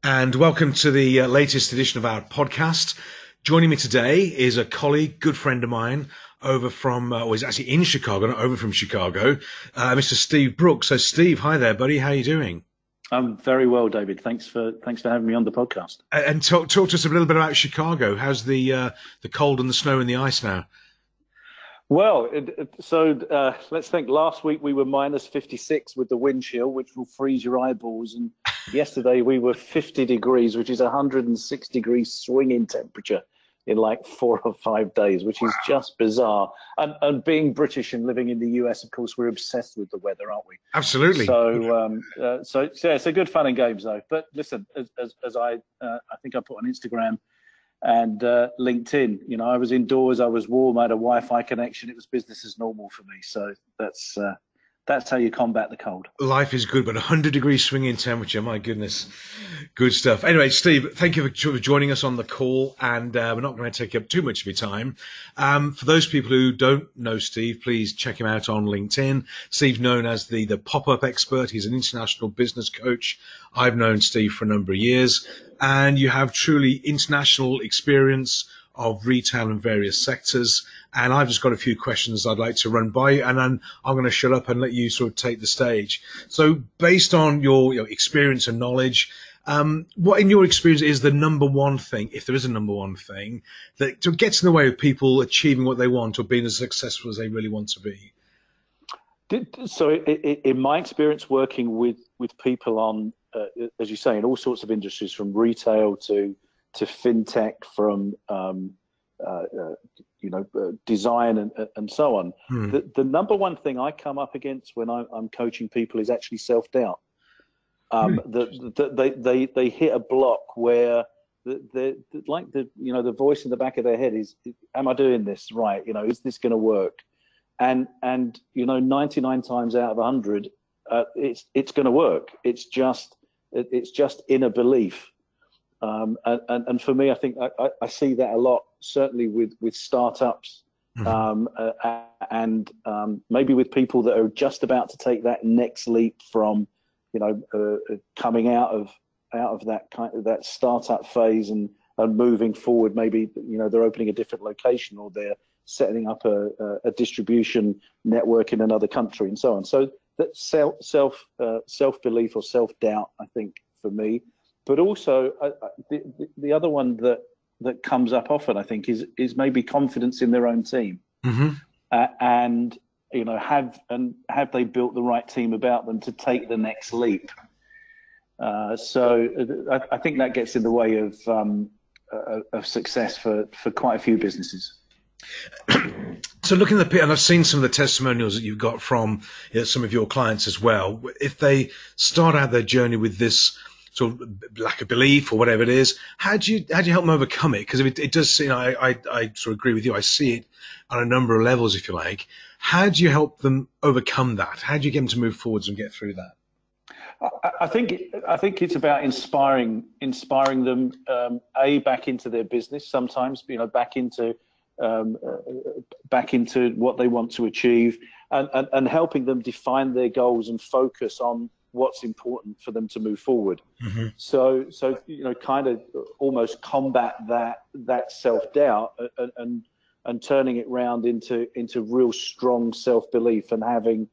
and welcome to the latest edition of our podcast. Joining me today is a colleague, good friend of mine, over from, or he's actually in Chicago, not over from Chicago, Mr. Steve Brooks. So, Steve, hi there, buddy. How are you doing? I'm very well, David. Thanks for having me on the podcast. And talk to us a little bit about Chicago. How's the cold and the snow and the ice now? Well, let's think. Last week we were minus 56 with the wind chill, which will freeze your eyeballs. And yesterday we were 50 degrees, which is 106 degrees swing in temperature in like 4 or 5 days, which is just bizarre. And being British and living in the US, of course, we're obsessed with the weather, aren't we? Absolutely. So it's a good fun and games, though. But listen, as I think I put on Instagram and LinkedIn, you know, I was indoors, I was warm, I had a Wi-Fi connection. It was business as normal for me. So that's how you combat the cold. Life is good, but 100 degrees swing in temperature, my goodness. Good stuff. Anyway, Steve, thank you for joining us on the call, and we're not going to take up too much of your time. For those people who don't know Steve, please check him out on LinkedIn. Steve's known as the pop-up expert. He's an international business coach. I've known Steve for a number of years, and you have truly international experience of retail in various sectors. And I've just got a few questions I'd like to run by you, and then I'm going to shut up and let you sort of take the stage. So based on your experience and knowledge, what in your experience is the number one thing, if there is a number one thing, that gets in the way of people achieving what they want or being as successful as they really want to be? So in my experience working with people on, as you say, in all sorts of industries, from retail to fintech, from design and so on. The number one thing I come up against when I'm coaching people is actually self-doubt. They hit a block where the voice in the back of their head is, am I doing this right? You know, is this going to work? And 99 times out of 100, it's going to work. It's just inner belief. And for me, I think I see that a lot, certainly with startups, and maybe with people that are just about to take that next leap from, coming out of that startup phase and moving forward. Maybe they're opening a different location, or they're setting up a distribution network in another country, and so on. So that self belief or self doubt, I think, for me. But also the other one that comes up often, I think, is maybe confidence in their own team, and have they built the right team about them to take the next leap? So I think that gets in the way of success for quite a few businesses. So looking at and I've seen some of the testimonials that you've got from some of your clients as well. If they start out their journey with this sort of lack of belief or whatever it is, how do you help them overcome it? Because it does, I sort of agree with you. I see it on a number of levels, if you like. How do you help them overcome that? How do you get them to move forwards and get through that? I think it's about inspiring them, back into their business. Sometimes, back into what they want to achieve, and helping them define their goals and focus on what's important for them to move forward. So kind of almost combat that self-doubt and turning it round into real strong self-belief, and having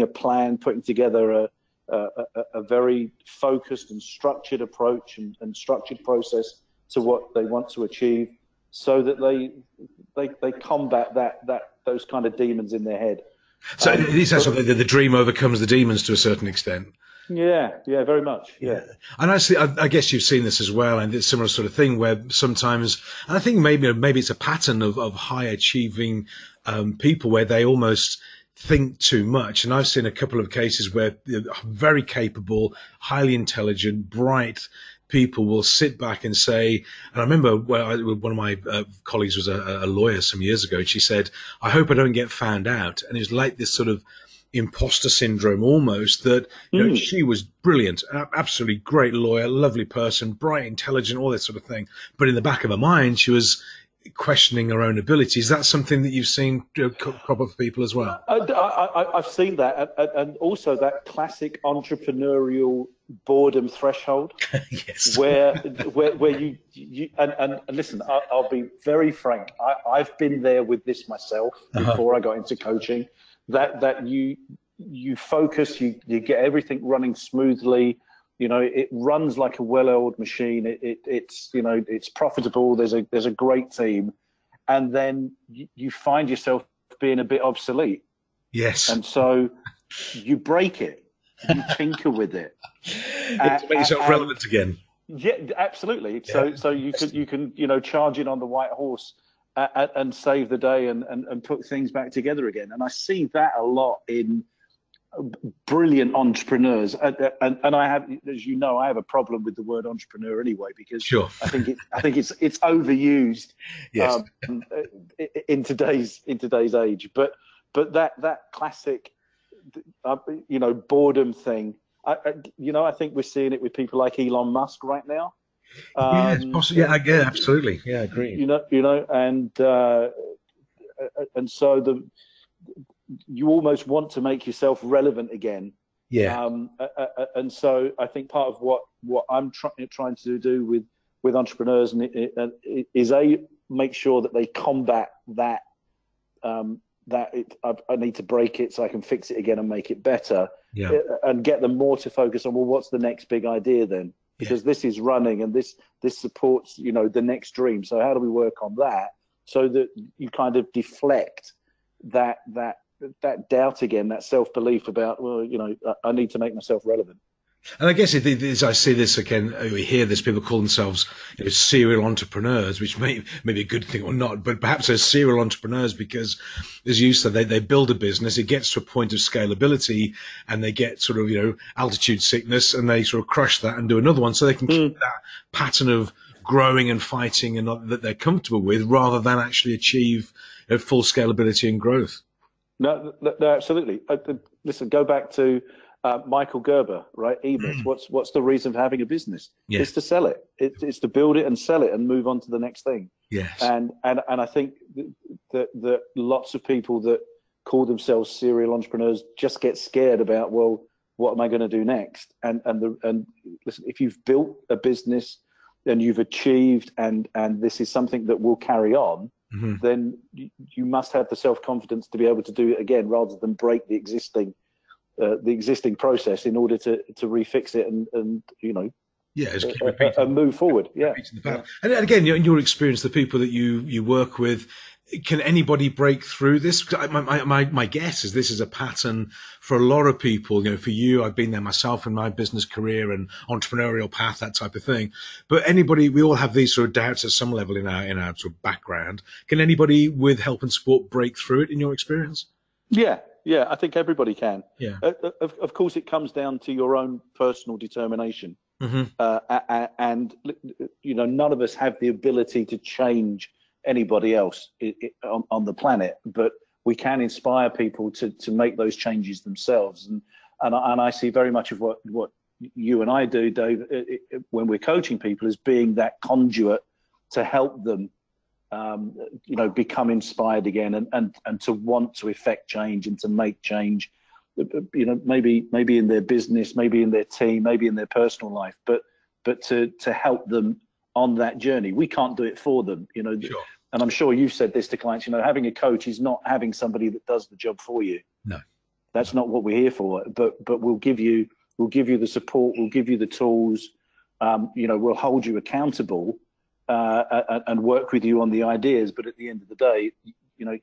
a plan, putting together a very focused and structured approach and structured process to what they want to achieve, so that they combat those kind of demons in their head. So it is actually the dream overcomes the demons to a certain extent. Yeah, very much. Yeah. And I guess you've seen this as well, and it's a similar sort of thing where sometimes, and I think maybe it's a pattern of high achieving people where they almost think too much. And I've seen a couple of cases where very capable, highly intelligent, bright people will sit back and say, and I remember one of my colleagues was a lawyer some years ago, and she said, I hope I don't get found out. And it was like this sort of imposter syndrome almost, that she was brilliant, absolutely great lawyer, lovely person, bright, intelligent, all that sort of thing. But in the back of her mind, she was questioning her own abilities. Is that something that you've seen crop up for people as well? I've seen that, and also that classic entrepreneurial boredom threshold, Yes. where you and listen, I'll be very frank. I've been there with this myself Uh-huh. before I got into coaching. That you focus, you get everything running smoothly. You know, it runs like a well-oiled machine. It's it's profitable. There's a great team, and then you find yourself being a bit obsolete, Yes. and so you break it, you tinker with it, Yeah, to make yourself and relevant again. yeah, absolutely. Yeah. So you can charge in on the white horse and save the day and put things back together again. And I see that a lot in brilliant entrepreneurs. And I have, as you know, I have a problem with the word entrepreneur anyway, because Sure. I think it's overused Yes. in today's age. But that classic boredom thing. I think we're seeing it with people like Elon Musk right now. Yes, possibly. Yeah, yeah, absolutely. Yeah, agreed. And so you almost want to make yourself relevant again. Yeah. And so I think part of what I'm trying to do with entrepreneurs is make sure that they combat that. I need to break it so I can fix it again and make it better, Yeah. and get them more to focus on, well, what's the next big idea then? Because this is running and this supports the next dream. So how do we work on that so that you kind of deflect that doubt again, that self-belief about, well, I need to make myself relevant. And I guess I see this again, we hear this, people call themselves serial entrepreneurs, which may be a good thing or not, but perhaps they're serial entrepreneurs because, as you said, they build a business, it gets to a point of scalability, and they get sort of, altitude sickness, and they sort of crush that and do another one, so they can keep that pattern of growing and fighting and that they're comfortable with, rather than actually achieve full scalability and growth. No, absolutely. Listen, go back to Michael Gerber, right? EBIT. What's the reason for having a business? Yeah. It's to sell it. It's to build it and sell it and move on to the next thing. Yes. And I think that lots of people that call themselves serial entrepreneurs just get scared about, well, what am I going to do next? And listen, if you've built a business and you've achieved and this is something that will carry on, then you must have the self-confidence to be able to do it again, rather than break the existing process in order to refix it and and move forward. Yeah. And again, in your experience, the people that you work with, can anybody break through this? My guess is this is a pattern for a lot of people. For you, I've been there myself in my business career and entrepreneurial path, that type of thing. But anybody, we all have these sort of doubts at some level in our sort of background. Can anybody with help and support break through it in your experience? Yeah, I think everybody can. Yeah. Of course, it comes down to your own personal determination. And none of us have the ability to change anybody else on the planet, but we can inspire people to make those changes themselves. And I see very much of what you and I do, Dave, when we're coaching people, is being that conduit to help them become inspired again and to want to effect change and to make change, maybe in their business, maybe in their team, maybe in their personal life, but to help them on that journey. We can't do it for them, Sure. And I'm sure you've said this to clients, having a coach is not having somebody that does the job for you. No. That's not what we're here for. But we'll give you the support, we'll give you the tools, we'll hold you accountable, and work with you on the ideas. But at the end of the day,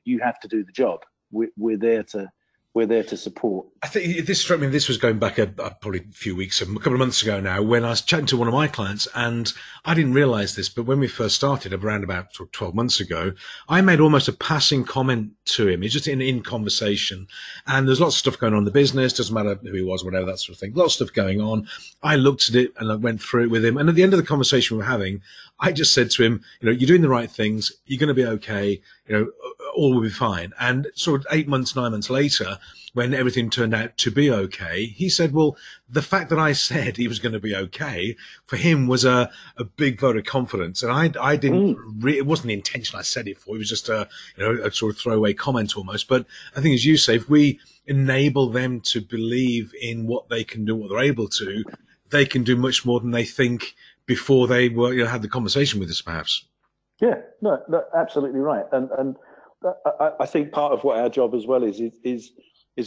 you have to do the job. We're there to support. I think this struck me. This was going back probably a few weeks, a couple of months ago now, when I was chatting to one of my clients, and I didn't realize this, but when we first started around about 12 months ago, I made almost a passing comment to him. It's just in conversation, and there's lots of stuff going on in the business. Doesn't matter who he was, whatever, that sort of thing. Lots of stuff going on. I looked at it and I went through it with him, and at the end of the conversation we were having, I just said to him, you're doing the right things. You're going to be okay. All will be fine. And sort of 8 months, 9 months later, when everything turned out to be okay, he said, well, the fact that I said he was going to be okay for him was a big vote of confidence. And I didn't, it wasn't the intention I said it for. It was just a sort of throwaway comment almost. But I think, as you say, if we enable them to believe in what they can do, what they're able to, they can do much more than they think before they were, had the conversation with us, perhaps. Yeah, no, absolutely right. And I think part of what our job as well is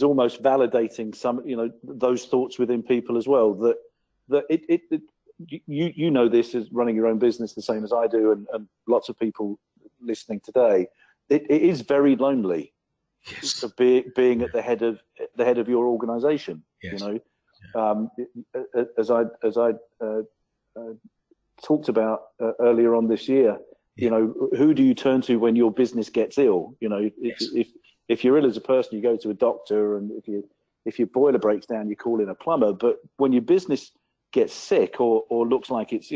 almost validating some, those thoughts within people as well. That you know this as running your own business the same as I do, and lots of people listening today. It is very lonely. Yes. Being at the head of your organisation. Yes. As I talked about earlier on this year. Who do you turn to when your business gets ill? If you're ill as a person, you go to a doctor, and if your boiler breaks down, you call in a plumber. But when your business gets sick or looks like it's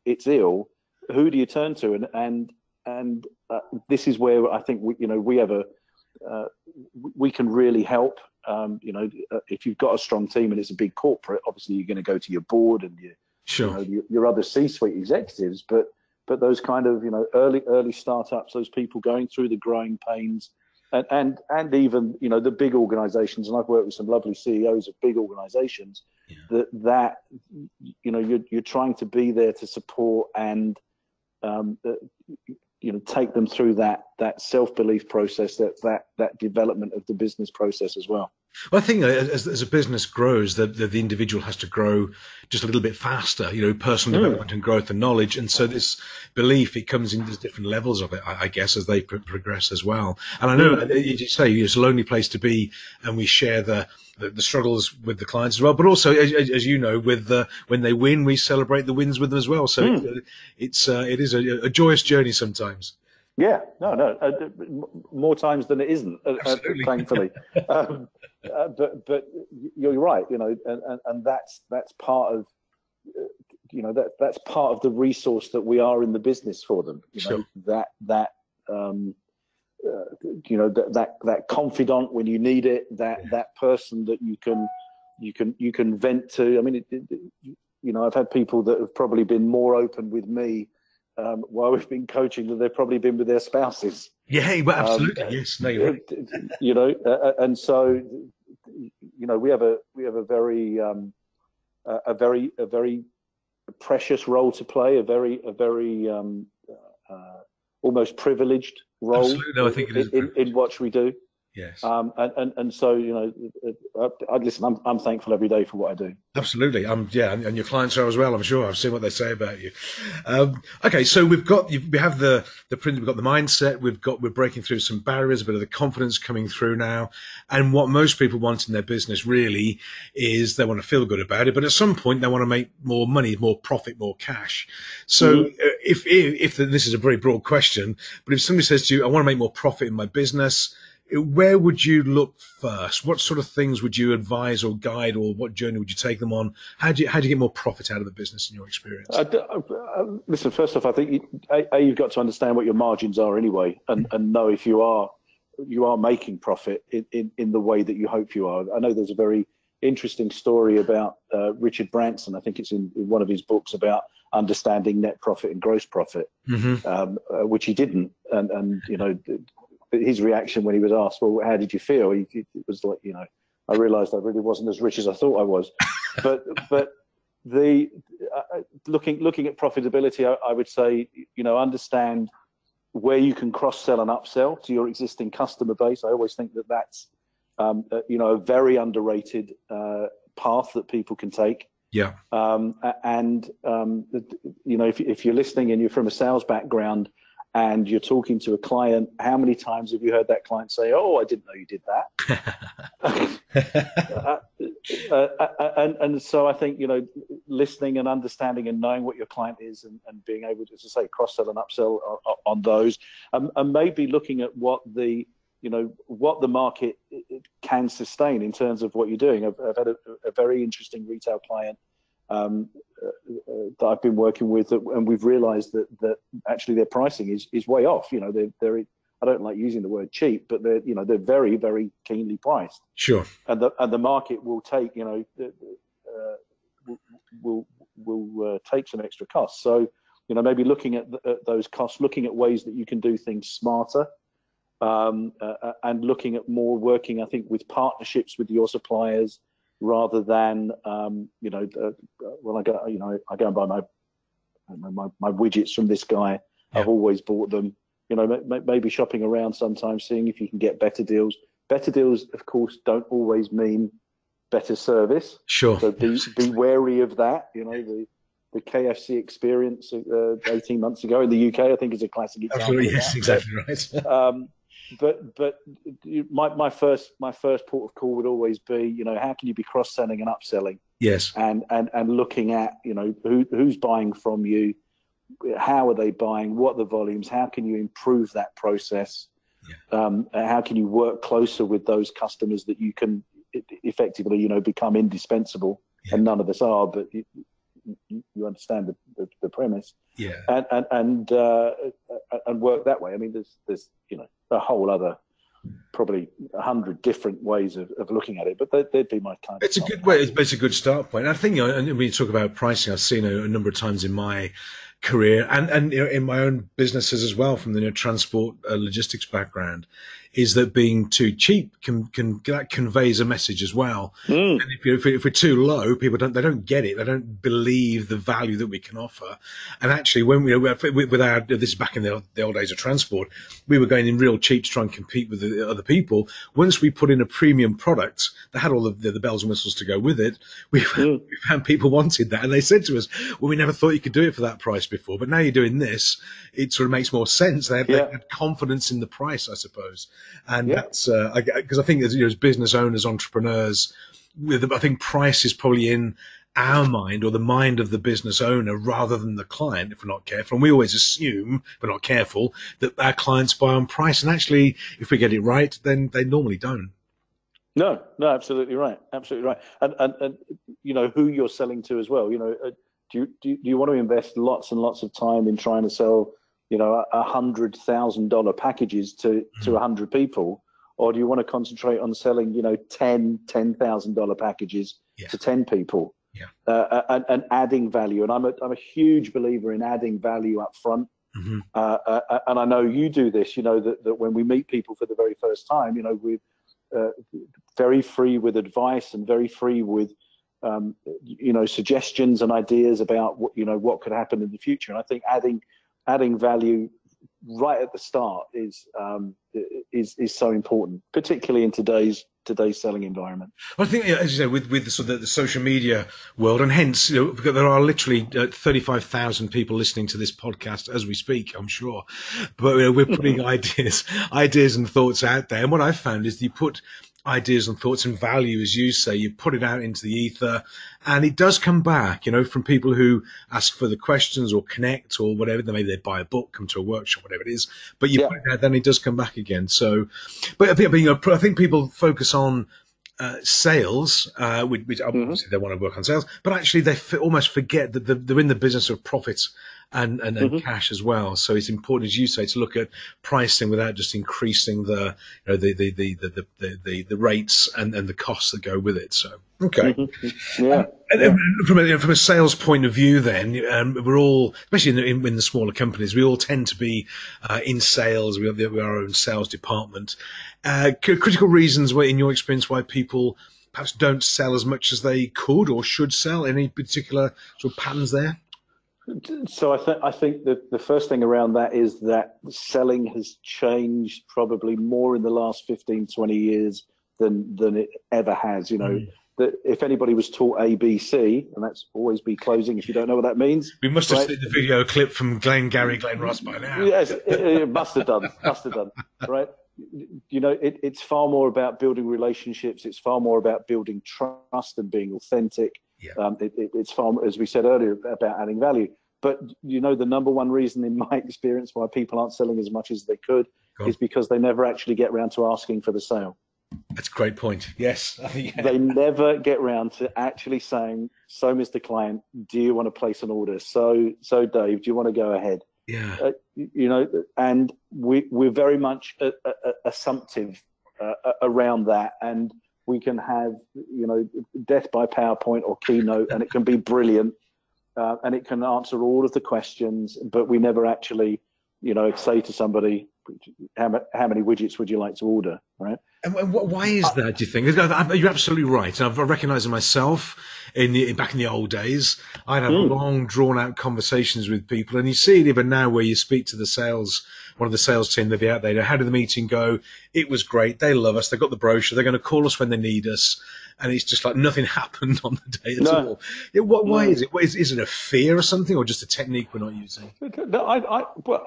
it's ill, who do you turn to? And this is where I think we can really help. If you've got a strong team and it's a big corporate, obviously you're going to go to your board and your other C-suite executives, but those kind of early startups, those people going through the growing pains, and even the big organizations, and I've worked with some lovely CEOs of big organizations, that you're trying to be there to support and take them through that self-belief process, that development of the business process as well. Well, I think as a business grows, the individual has to grow just a little bit faster, personal development and growth and knowledge. And so this belief, it comes into different levels of it, I guess, as they progress as well. And I know, you say, it's a lonely place to be, and we share the struggles with the clients as well. But also, as you know, when they win, we celebrate the wins with them as well. So it is a joyous journey sometimes. Yeah, no, more times than it isn't, thankfully. But you're right, and that's part of, that's part of the resource that we are in the business for them. That confidant when you need it, that person that you can vent to. I mean, I've had people that have probably been more open with me while we've been coaching than they've probably been with their spouses. Yeah, well, absolutely. Yes, no, you're right. And so, we have a very precious role to play, a very almost privileged role. Absolutely. No, I think it is in what we do. Yes. And so, listen, I'm thankful every day for what I do. Absolutely. And your clients are as well, I'm sure. I've seen what they say about you. Okay. So we have the print, we've got the mindset, we're breaking through some barriers, a bit of the confidence coming through now. And what most people want in their business really is they want to feel good about it. But at some point they want to make more money, more profit, more cash. So if this is a very broad question, but if somebody says to you, I want to make more profit in my business, where would you look first? What sort of things would you advise or guide, or what journey would you take them on? How do you get more profit out of the business in your experience? Listen, first off, I think you've got to understand what your margins are anyway, and know if you are making profit in the way that you hope you are. I know there's a very interesting story about Richard Branson. I think it's in one of his books about understanding net profit and gross profit, which he didn't, and his reaction when he was asked, well, how did you feel? It was like, I realized I really wasn't as rich as I thought I was. But the looking at profitability, I would say, understand where you can cross-sell and upsell to your existing customer base. I always think that's, a very underrated path that people can take. Yeah. If you're listening and you're from a sales background, and you're talking to a client, how many times have you heard that client say, "Oh, I didn't know you did that"? And so I think, listening and understanding and knowing what your client is, and being able to, as I say, cross-sell and upsell on those, and maybe looking at what the market can sustain in terms of what you're doing. I've had a very interesting retail client that I've been working with, and we've realized that actually their pricing is way off. They're I don't like using the word cheap, but they're very, very keenly priced. Sure. And the market will take will take some extra costs. So maybe looking at those costs, looking at ways that you can do things smarter, and looking at more working, I think, with partnerships with your suppliers, rather than when I go, I go and buy my widgets from this guy. Yeah. I've always bought them. Maybe shopping around sometimes, seeing if you can get better deals. Better deals, of course, don't always mean better service. Sure. So be wary of that. The KFC experience 18 months ago in the UK, I think, is a classic example. Absolutely, yes, exactly right. But my first port of call would always be, how can you be cross-selling and upselling? Yes. And looking at, who's buying from you, how are they buying, what are the volumes, how can you improve that process? Yeah. How can you work closer with those customers that you can effectively, become indispensable? Yeah. And none of us are, but you understand the premise. Yeah. And work that way. I mean, there's a whole other, probably 100 different ways of looking at it, but they'd be my kind. It's a good way. It's a good start point. I think, and when you talk about pricing, I've seen a number of times in my career and in my own businesses as well, from the transport logistics background, is that being too cheap that conveys a message as well. And if we're too low, people don't get it. They don't believe the value that we can offer. And actually, when this is back in the old days of transport, we were going in real cheap to try and compete with the other people. Once we put in a premium product that had all the bells and whistles to go with it, we found people wanted that, and they said to us, "Well, we never thought you could do it for that price before, but now you're doing this, it sort of makes more sense." They had confidence in the price, I suppose. And that's because I think as business owners, entrepreneurs, I think price is probably in our mind, or the mind of the business owner, rather than the client, if we're not careful. And we always assume, if we're not careful, that our clients buy on price. And actually, if we get it right, then they normally don't. No, absolutely right. Absolutely right. And who you're selling to as well. Do you want to invest lots and lots of time in trying to sell, $100,000 packages to 100 people, or do you want to concentrate on selling, $10,000 packages to 10 people? Yeah. And adding value. And I'm a huge believer in adding value up front. Mm-hmm. And I know you do this. That when we meet people for the very first time, we're very free with advice and very free with suggestions and ideas about what could happen in the future. And I think adding value right at the start is so important, particularly in today's selling environment. Well, I think, as you say, with the sort of the social media world, and hence there are literally 35,000 people listening to this podcast as we speak, I'm sure. But we're putting ideas and thoughts out there, and what I've found is you put ideas and thoughts and value, as you say, you put it out into the ether, and it does come back, from people who ask further questions or connect or whatever. Maybe they buy a book, come to a workshop, whatever it is, but you put it out, then it does come back again. So, but I think people focus on sales, which obviously they want to work on sales, but actually they almost forget that they're in the business of profits and cash as well. So it's important, as you say, to look at pricing without just increasing the rates and the costs that go with it. So okay, from a sales point of view, then we're all, especially in the smaller companies, we all tend to be in sales. We have our own sales department. Critical reasons, in your experience, why people perhaps don't sell as much as they could or should sell. Any particular sort of patterns there? So I think that the first thing around that is that selling has changed probably more in the last 15, 20 years than it ever has. That if anybody was taught ABC, and that's always be closing, if you don't know what that means. We must have seen the video clip from Glenn Ross by now. Yes, it must have done, right? It's far more about building relationships. It's far more about building trust and being authentic. Yeah. It's far, as we said earlier, about adding value. But the number one reason in my experience why people aren't selling as much as they could is because they never actually get around to asking for the sale. That's a great point. Yes. They never get around to actually saying, "So, Mr. Client, do you want to place an order? So Dave, do you want to go ahead?" Yeah. And we're very much assumptive around that, and we can have death by PowerPoint or keynote, and it can be brilliant, and it can answer all of the questions, but we never actually say to somebody, how many widgets would you like to order, right? And why is that, do you think? You're absolutely right. I've recognized it myself back in the old days. I'd have long, drawn-out conversations with people, and you see it even now where you speak to one of the sales team, they'll be out there. How did the meeting go? It was great. They love us. They got the brochure. They're going to call us when they need us. And it's just like nothing happened on the day at all. Why is it? Is it a fear or something, or just a technique we're not using? No,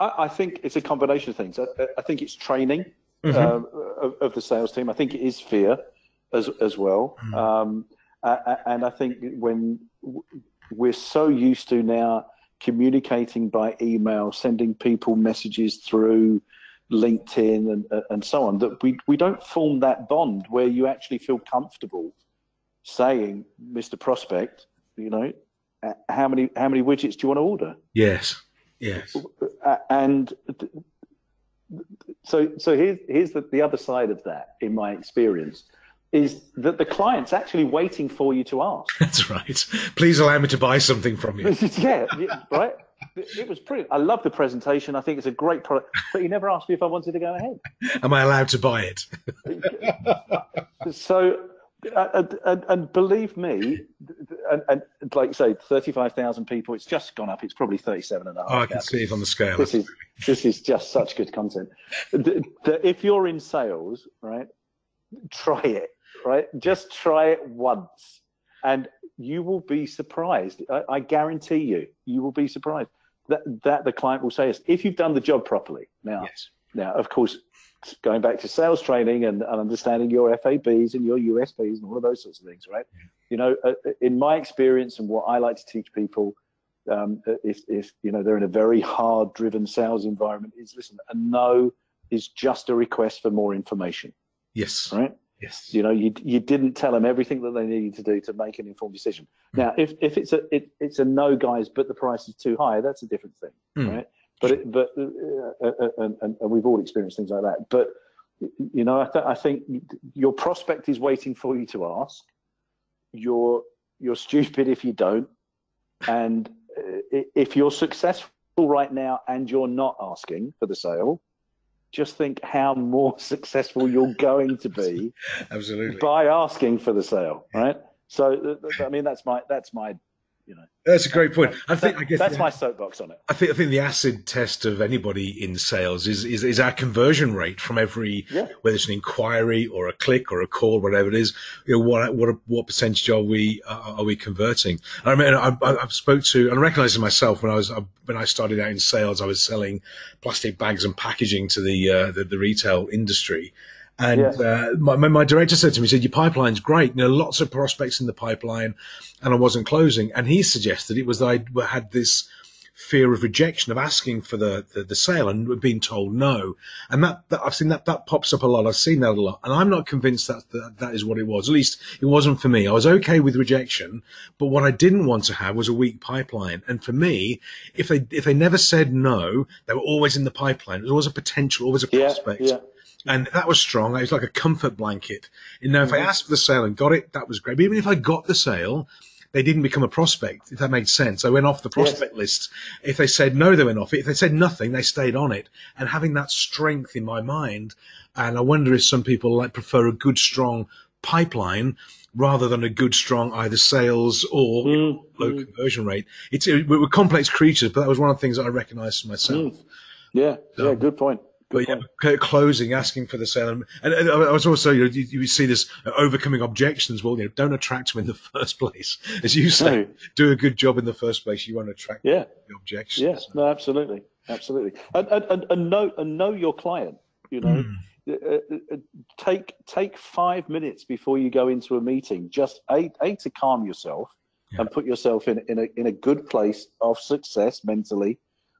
I think it's a combination of things. I think it's training of the sales team. I think it is fear as well. And I think when we're so used to now communicating by email, sending people messages through LinkedIn and so on, that we don't form that bond where you actually feel comfortable saying, Mr. Prospect, how many widgets do you want to order? Yes. And so here's the other side of that, in my experience, is that the client's actually waiting for you to ask. That's right. Please allow me to buy something from you. yeah, right. It was brilliant. I love the presentation. I think it's a great product, but you never asked me if I wanted to go ahead. Am I allowed to buy it? So, and believe me, and like you say, 35,000 people, it's just gone up. It's probably 37 and a half. Oh, I can see it on the scale. This is just such good content. If you're in sales, right, try it, right? Just try it once and you will be surprised. I guarantee you will be surprised that the client will say, if you've done the job properly. Now, of course, going back to sales training and understanding your FABs and your USPs and all of those sorts of things, right? In my experience and what I like to teach people, if they're in a very hard-driven sales environment, is listen, a no is just a request for more information. Yes. Right? Yes. You didn't tell them everything that they needed to do to make an informed decision. Now, if it's a no, guys, but the price is too high, that's a different thing, right? And we've all experienced things like that. But I think your prospect is waiting for you to ask. You're stupid if you don't, and if you're successful right now and you're not asking for the sale, just think how more successful you're going to be absolutely by asking for the sale, right? So I mean that's my that's a great point. I guess that's my soapbox on it. I think the acid test of anybody in sales is our conversion rate from every whether it's an inquiry or a click or a call, whatever it is. What percentage are we converting? I mean, I've spoke to and I recognise it myself when I started out in sales. I was selling plastic bags and packaging to the retail industry. And my director said to me, he said, your pipeline's great. Lots of prospects in the pipeline, and I wasn't closing. And he suggested it was that I had this fear of rejection, of asking for the sale and being told no. And that I've seen that pops up a lot. I've seen that a lot. And I'm not convinced that is what it was. At least it wasn't for me. I was okay with rejection, but what I didn't want to have was a weak pipeline. And for me, if they never said no, they were always in the pipeline. There was always a potential, always a prospect. Yeah. And that was strong. It was like a comfort blanket. If I asked for the sale and got it, that was great. But even if I got the sale, they didn't become a prospect, if that made sense. I went off the prospect list. If they said no, they went off it. If they said nothing, they stayed on it. And having that strength in my mind, and I wonder if some people prefer a good, strong pipeline rather than a good, strong either sales or low conversion rate. We're complex creatures, but that was one of the things that I recognized for myself. Good point. Closing, asking for the sale, and I was also, you see this overcoming objections. Well, don't attract them in the first place, as you say. Do a good job in the first place. You won't attract the objections. Yes, no, absolutely, and know your client. Take 5 minutes before you go into a meeting, just to calm yourself and put yourself in a good place of success mentally.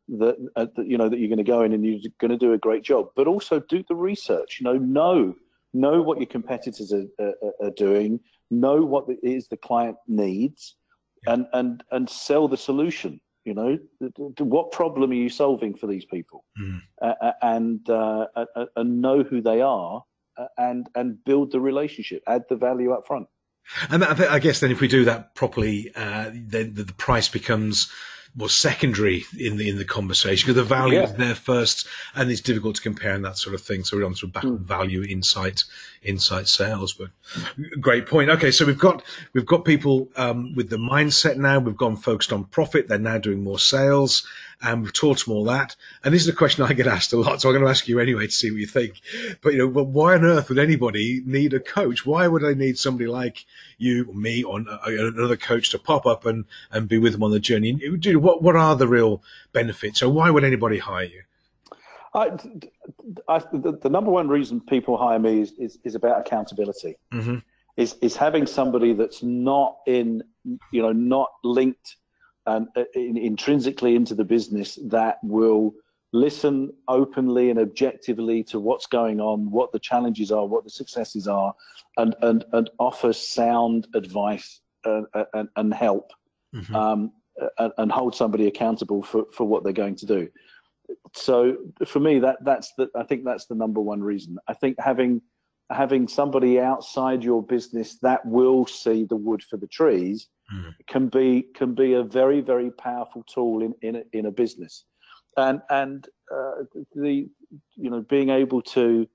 That you're going to go in and you're going to do a great job, but also do the research. Know what your competitors are doing. Know what is the client needs, and sell the solution. What problem are you solving for these people, and know who they are, and build the relationship. Add the value up front. And I guess then if we do that properly, then the price becomes was secondary in the conversation, because the value is there first, and it's difficult to compare and that sort of thing. So we're on sort of back on value, insight sales. But great point. Okay, so we've got people with the mindset now. We've gone focused on profit. They're now doing more sales, and we've taught them all that. And this is a question I get asked a lot, so I'm going to ask you anyway to see what you think. But well, why on earth would anybody need a coach? Why would they need somebody like you or me or another coach to pop up and be with them on the journey? What are the real benefits? So why would anybody hire you? The number one reason people hire me is about accountability. Mm-hmm. Is having somebody that's not not linked and intrinsically into the business, that will listen openly and objectively to what's going on, what the challenges are, what the successes are, and offer sound advice and help. Mm-hmm. And hold somebody accountable for what they're going to do. So for me, I think that's the number one reason. I think having somebody outside your business that will see the wood for the trees can be a very, very powerful tool in a business, and being able to.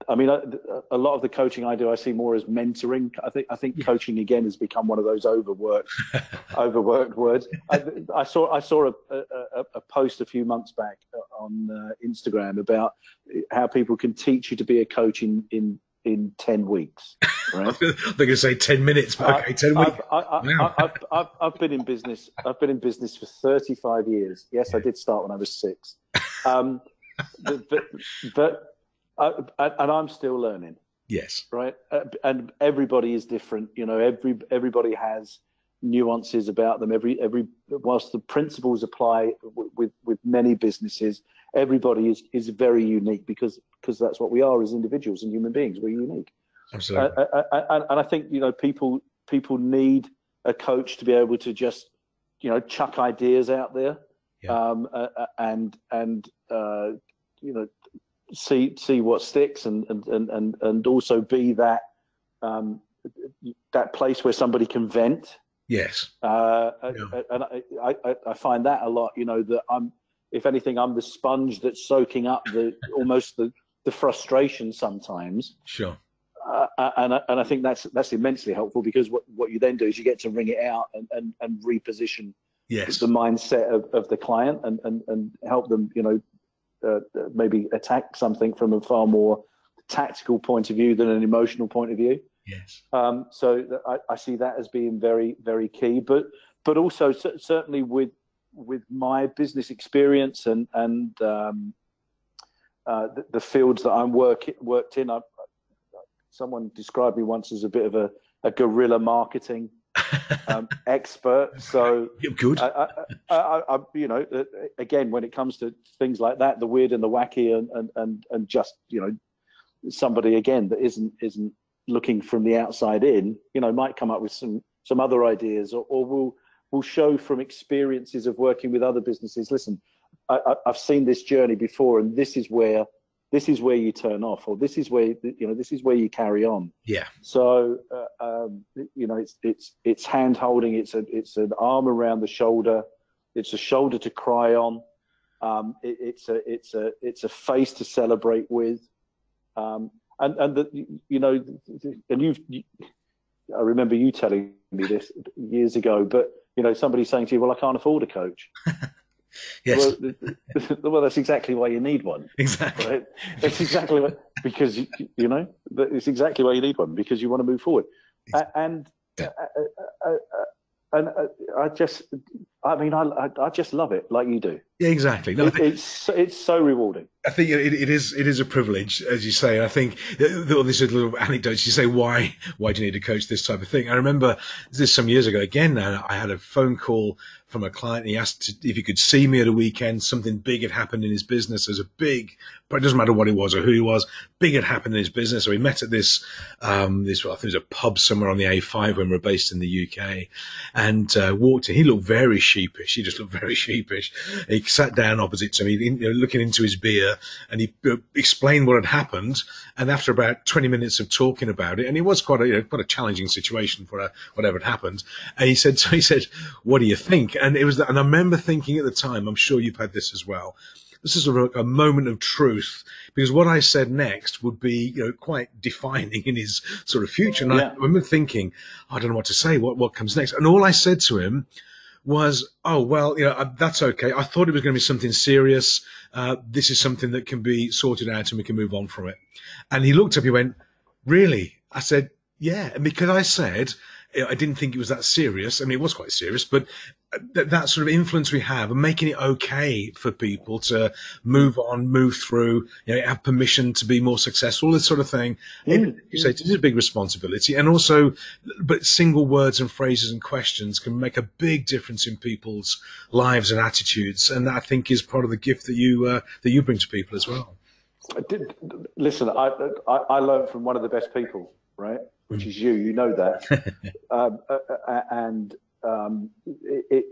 I mean, a lot of the coaching I do, I see more as mentoring. I think coaching again has become one of those overworked words. I saw a post a few months back on Instagram about how people can teach you to be a coach in 10 weeks. Right? They're going to say 10 minutes, but okay, 10 weeks. I've been in business. I've been in business for 35 years. Yes, I did start when I was 6. But and I'm still learning. Yes. Right. And everybody is different. Everybody has nuances about them. Whilst the principles apply with many businesses, everybody is very unique because that's what we are as individuals and human beings. We're unique. Absolutely. And I think people need a coach to be able to just chuck ideas out there, and see what sticks, and also be that place where somebody can vent. Yes. And I find that a lot. That if anything, I'm the sponge that's soaking up almost the frustration sometimes. Sure. And I think that's immensely helpful, because what you then do is you get to wring it out and reposition the mindset of the client and help them, maybe attack something from a far more tactical point of view than an emotional point of view. Yes. So I see that as being very, very key, but also certainly with my business experience and the fields that I'm worked in. Someone described me once as a bit of a guerrilla marketing expert. So good. I again, when it comes to things like that, the weird and the wacky, and just somebody again that isn't looking from the outside in, might come up with some other ideas, or will show from experiences of working with other businesses. Listen, I've seen this journey before, and this is where you turn off, or this is where you carry on. Yeah. So it's hand holding. It's an arm around the shoulder. It's a shoulder to cry on. It's a face to celebrate with. I remember you telling me this years ago, but somebody saying to you, "Well, I can't afford a coach." Yes. Well, that's exactly why you need one. Exactly. Right? That's exactly because it's exactly why you need one, because you want to move forward. And I just love it, like you do. Yeah, exactly. No, it's so rewarding. I think it is a privilege, as you say. I think all these little anecdotes. You say, why do you need a coach? This type of thing. I remember this some years ago. Again, now I had a phone call from a client. And he asked if he could see me at a weekend. Something big had happened in his business. There's but it doesn't matter what it was or who he was. Big had happened in his business. So we met at this I think it was a pub somewhere on the A5 when we were based in the UK, and walked in. He looked very sheepish. He just looked very sheepish. He sat down opposite to me, looking into his beer, and he explained what had happened. And after about 20 minutes of talking about it, and it was quite a challenging situation for whatever had happened. And he said, "What do you think?" And and I remember thinking at the time, I'm sure you've had this as well. This is a moment of truth, because what I said next would be, quite defining in his sort of future. And I remember thinking, I don't know what to say. What comes next? And all I said to him was, "Oh, well, that's okay. I thought it was going to be something serious. This is something that can be sorted out and we can move on from it." And he looked up, he went, "Really?" I said, "Yeah." And because I said, I didn't think it was that serious. I mean, it was quite serious, but that sort of influence we have and making it okay for people to move on, move through, have permission to be more successful, this sort of thing. You say it is a big responsibility, and also, but single words and phrases and questions can make a big difference in people's lives and attitudes, and that, I think, is part of the gift that you bring to people as well. Listen, I learned from one of the best people, right? Which is you. You know that,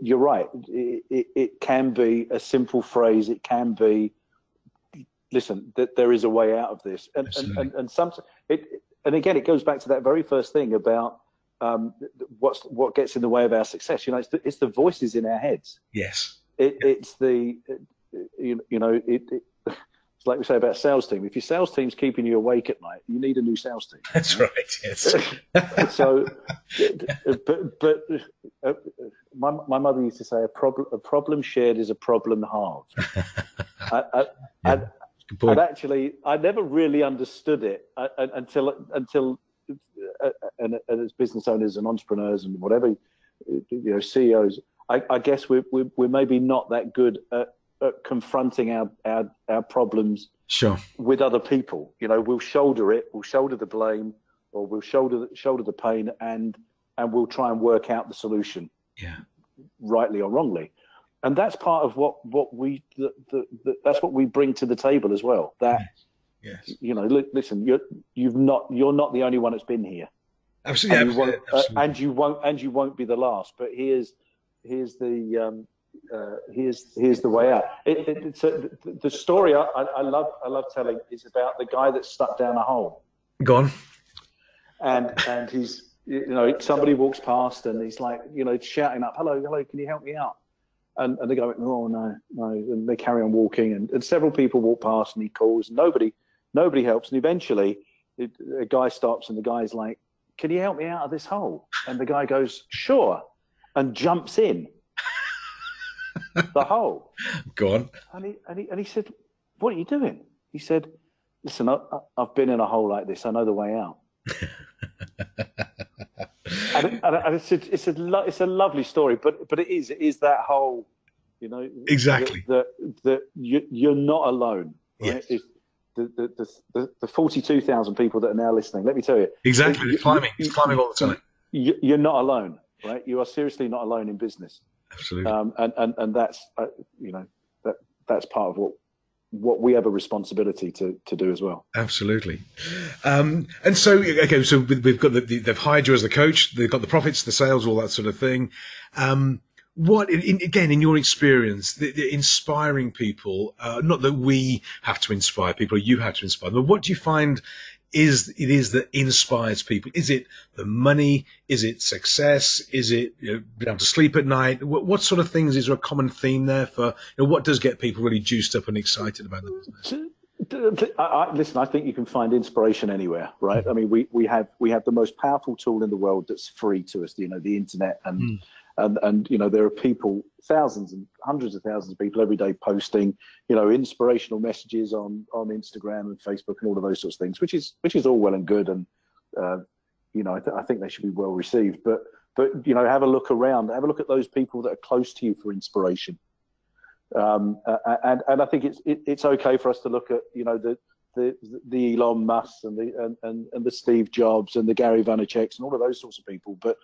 you're right. It can be a simple phrase. It can be, listen, that there is a way out of this, and again, it goes back to that very first thing about what gets in the way of our success. It's the voices in our heads. Yes. It's the it's like we say about sales team. If your sales team's keeping you awake at night, you need a new sales team. That's right. Yes. So, but my mother used to say, a problem shared is a problem halved. And actually, I never really understood it until and as business owners and entrepreneurs and whatever, CEOs, I guess we're maybe not that good at confronting our problems with other people. We'll shoulder it, we'll shoulder the blame, or we'll shoulder the pain, and we'll try and work out the solution, rightly or wrongly. And that's part of what we that's what we bring to the table as well. That listen, you're not the only one that's been here. Absolutely, and you won't be the last. But here's the way out. The story I love telling is about the guy that's stuck down a hole. Go on. And he's, somebody walks past and he's like, shouting up, hello, can you help me out? And they go, oh, no. And they carry on walking, and several people walk past, and he calls, and nobody helps. And eventually a guy stops, and the guy's like, can you help me out of this hole? And the guy goes, sure, and jumps in the hole. Go on. And he said, what are you doing? He said, listen, I've been in a hole like this. I know the way out. and it's a lovely story, but it is that whole, exactly that you're not alone. Right? Yes. The 42,000 people that are now listening, let me tell you, exactly. It's climbing all the time. You're not alone, right? You are seriously not alone in business. Absolutely. And that's that's part of what we have a responsibility to do as well. Absolutely. And so, okay, so we've got they've hired you as the coach, they've got the profits, the sales, all that sort of thing. What, again, in your experience, the inspiring people, not that we have to inspire people, or you have to inspire them, but what do you find is that inspires people? Is it the money? Is it success? Is it being able to sleep at night? What sort of things, is there a common theme there for what does get people really juiced up and excited about the business? Listen, I think you can find inspiration anywhere, right? I mean, we have the most powerful tool in the world that's free to us, the internet, and there are people, thousands and hundreds of thousands of people every day posting, inspirational messages on Instagram and Facebook and all of those sorts of things, which is all well and good, and I think they should be well received. But have a look around, have a look at those people that are close to you for inspiration. And I think it's okay for us to look at the Elon Musk and the Steve Jobs and the Gary Vaynerchuk's and all of those sorts of people, but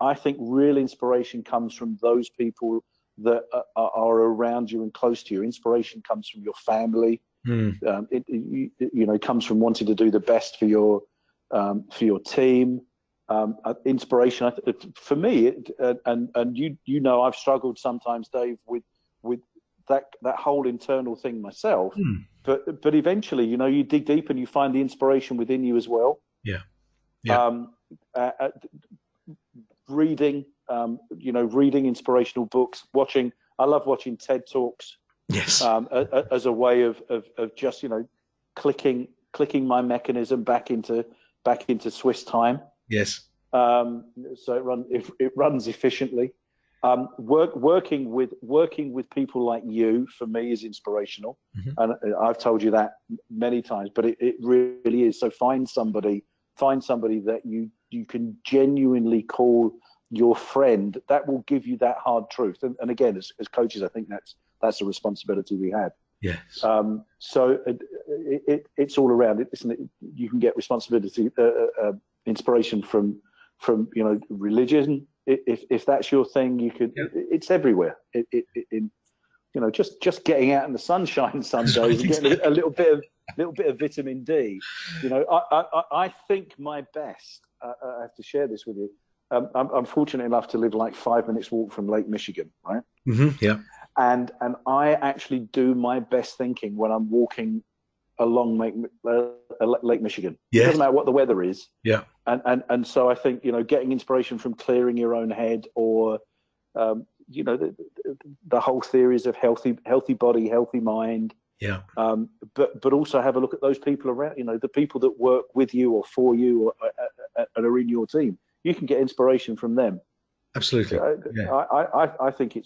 I think real inspiration comes from those people that are around you and close to you. Inspiration comes from your family. It comes from wanting to do the best for your team. Inspiration, for me, and I've struggled sometimes, Dave, with that whole internal thing myself. But eventually, you dig deep and you find the inspiration within you as well. Yeah. Yeah. Reading, reading inspirational books, I love watching TED Talks. Yes. As a way of just, clicking my mechanism back into Swiss time. Yes. So it runs efficiently. Working with people like you, for me, is inspirational. And I've told you that many times, but it really is. So find somebody that you can genuinely call your friend, that will give you that hard truth. And again, as coaches, I think that's a responsibility we have. Yes. So it's all around it, isn't it? You can get responsibility, inspiration from religion. If that's your thing, you could. Yeah. It's everywhere. Just getting out in the sunshine some days and getting a little bit of vitamin D. I think my best. I have to share this with you. I'm fortunate enough to live like 5 minutes walk from Lake Michigan, right? Yeah. And I actually do my best thinking when I'm walking along Lake Michigan. Yes. It doesn't matter what the weather is. Yeah. And so I think, getting inspiration from clearing your own head, or the whole theories of healthy body, healthy mind. Yeah. But also have a look at those people around, the people that work with you or for you or and are in your team. You can get inspiration from them. Absolutely. Yeah. I think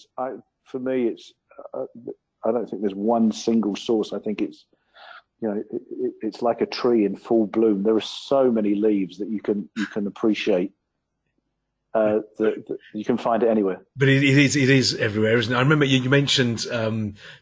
for me, it's I don't think there's one single source. I think it's it's like a tree in full bloom. There are so many leaves that you can appreciate. You can find it anywhere. But it is everywhere, isn't it? I remember you mentioned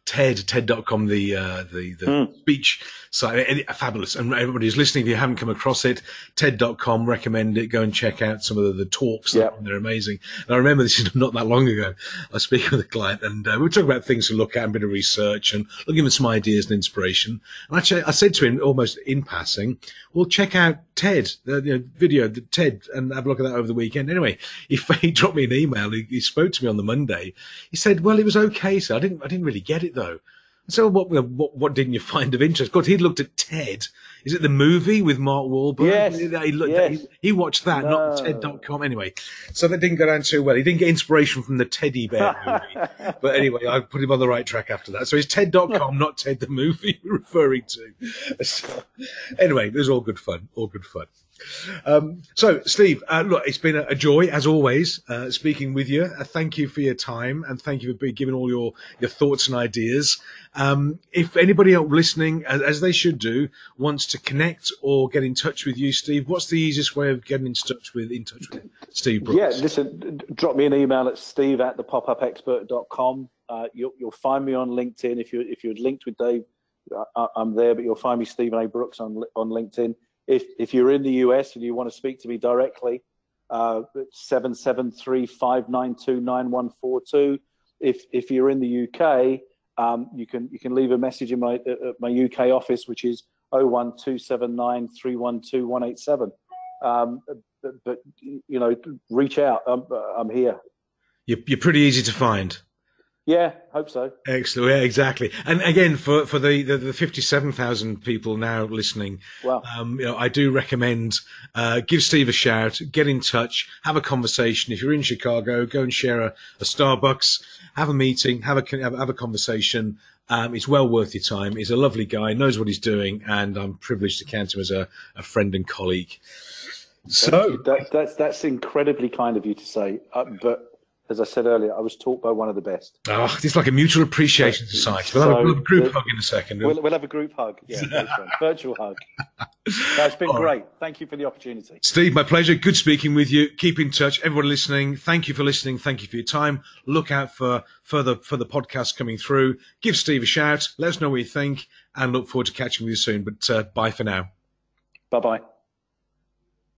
TED.com, the speech site, fabulous. And everybody who's listening, if you haven't come across it, TED.com, recommend it. Go and check out some of the talks. Yep. They're amazing. And I remember this is not that long ago. I was speaking with a client, and we were talking about things to look at, a bit of research, and looking at some ideas and inspiration. And actually, I said to him almost in passing, "Well, check out TED, the video, the TED, and have a look at that over the weekend." Anyway, he dropped me an email. He spoke to me on the Monday. He said, "Well, it was okay, sir. I didn't really get it though." So what didn't you find of interest? Because he'd looked at TED. Is it the movie with Mark Wahlberg? Yes. He watched that, not TED.com. Anyway, so that didn't go down too well. He didn't get inspiration from the Teddy Bear movie. But anyway, I put him on the right track after that. So it's TED.com, not TED the movie we're referring to. So, anyway, it was all good fun. All good fun. So, Steve, look, it's been a joy, as always, speaking with you. Thank you for your time, and thank you for giving all your thoughts and ideas. If anybody else listening, as they should do, wants to connect or get in touch with you, Steve, what's the easiest way of getting in touch with Steve Brooks? Yeah, listen, drop me an email at steve@thepopupexpert.com. You'll find me on LinkedIn. If you're linked with Dave, I'm there, but you'll find me Stephen A. Brooks on LinkedIn. If you're in the US and you want to speak to me directly, 773-592-9142. If you're in the UK, you can leave a message in my UK office, which is 01279312187. But reach out. I'm here. You're pretty easy to find. Yeah, hope so. Excellent. Yeah, exactly. And again, for the 57,000 people now listening, wow. I do recommend give Steve a shout, get in touch, have a conversation. If you're in Chicago, go and share a Starbucks, have a meeting, have a conversation. It's well worth your time. He's a lovely guy, knows what he's doing, and I'm privileged to count him as a friend and colleague. So that's incredibly kind of you to say, but. As I said earlier, I was taught by one of the best. Oh, it's like a mutual appreciation society. We'll have a group hug in a second. We'll have a group hug. Yeah, virtual hug. That's been great. Thank you for the opportunity. Steve, my pleasure. Good speaking with you. Keep in touch. Everyone listening, thank you for listening. Thank you for your time. Look out for the podcast coming through. Give Steve a shout. Let us know what you think, and look forward to catching with you soon. But bye for now. Bye-bye.